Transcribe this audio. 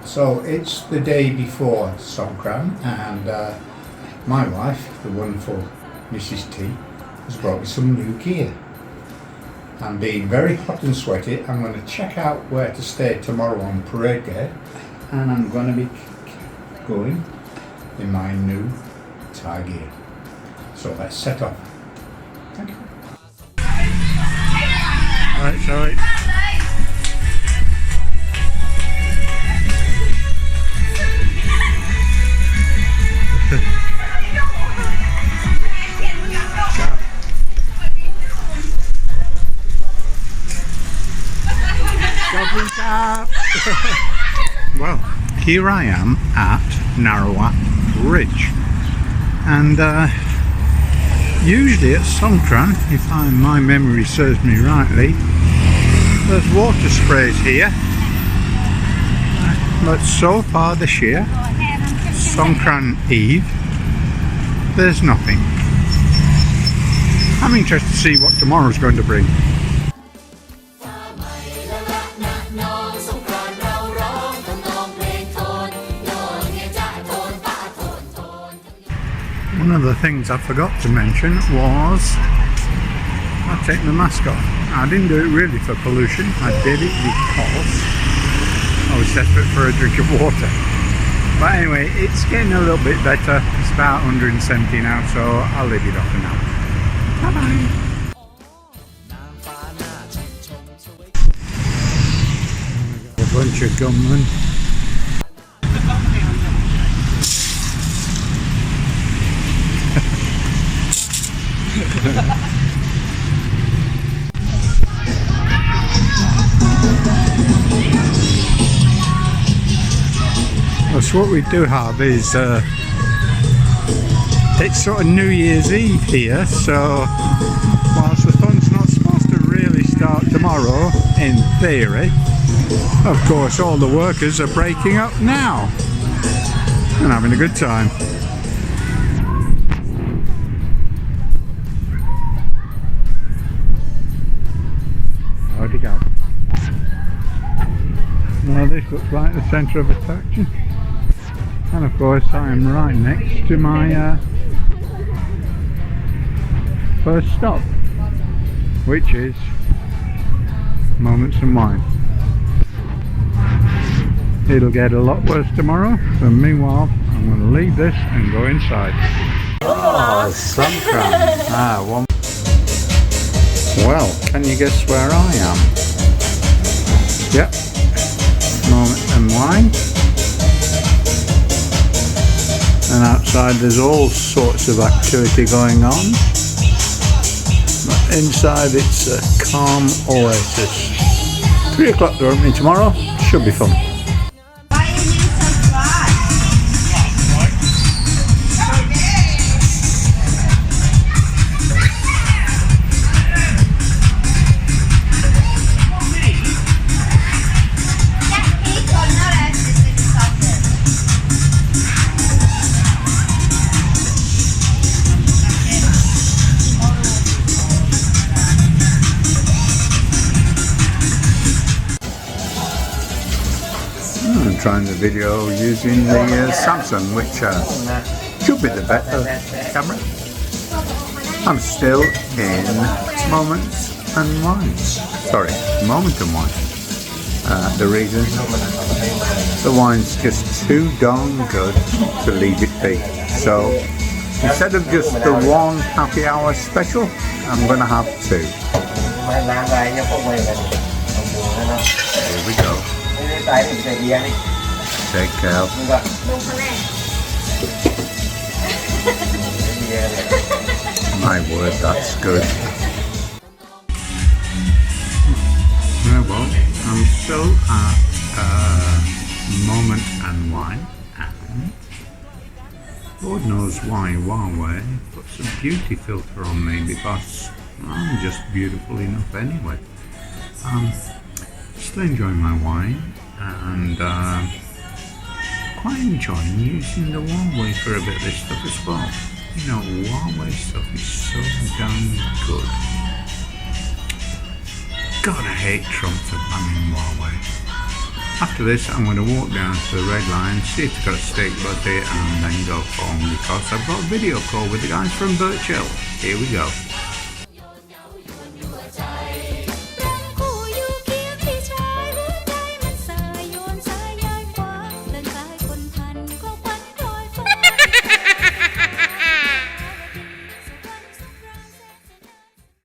So it's the day before Songkran, and my wife, the wonderful Mrs. T, has brought me some new gear. I'm being very hot and sweaty. I'm going to check out where to stay tomorrow on Parade Day, and I'm going to be going in my new Thai gear. So let's set off. Thank you. Alright, sorry. Well, here I am at Narawat Bridge, and usually at Songkran, if my memory serves me rightly, there's water sprays here, but so far this year, Songkran Eve, there's nothing. I'm interested to see what tomorrow's going to bring. One of the things I forgot to mention was I take the mask off. I didn't do it really for pollution, I did it because I was desperate for a drink of water. But anyway, it's getting a little bit better. It's about 170 now, so I'll leave it off for now. Bye bye. A bunch of gunmen. So what we do have is it's sort of New Year's Eve here, so whilst the fun's not supposed to really start tomorrow in theory, of course all the workers are breaking up now and having a good time. Where'd he go? Well, this looks like the centre of attraction. And of course I am right next to my first stop, which is Moments and Wine. It'll get a lot worse tomorrow, so meanwhile I'm going to leave this and go inside. Oh, Songkran. Well, can you guess where I am? Yep, Moments and Wine. And outside there's all sorts of activity going on, but inside it's a calm oasis. 3 o'clock they're opening tomorrow, should be fun. I'm trying the video using the Samsung, which should be the better camera. I'm still in Moments and Wine. Sorry, Moment and Wine. The reason? The wine's just too darn good to leave it be. So instead of just the one happy hour special, I'm going to have 2. Here we go. Take care. My word, that's good. Well, I'm still at Moment and Wine, and Lord knows why Huawei puts a beauty filter on me, because I'm just beautiful enough anyway. Still enjoying my wine, and quite enjoying using the Huawei for a bit of this stuff as well. You know, Huawei stuff is so damn good. God, I hate Trump for banning Huawei. After this, I'm going to walk down to the red line, see if they've got a steak buddy, and then go home because I've got a video call with the guys from Birch Hill. Here we go.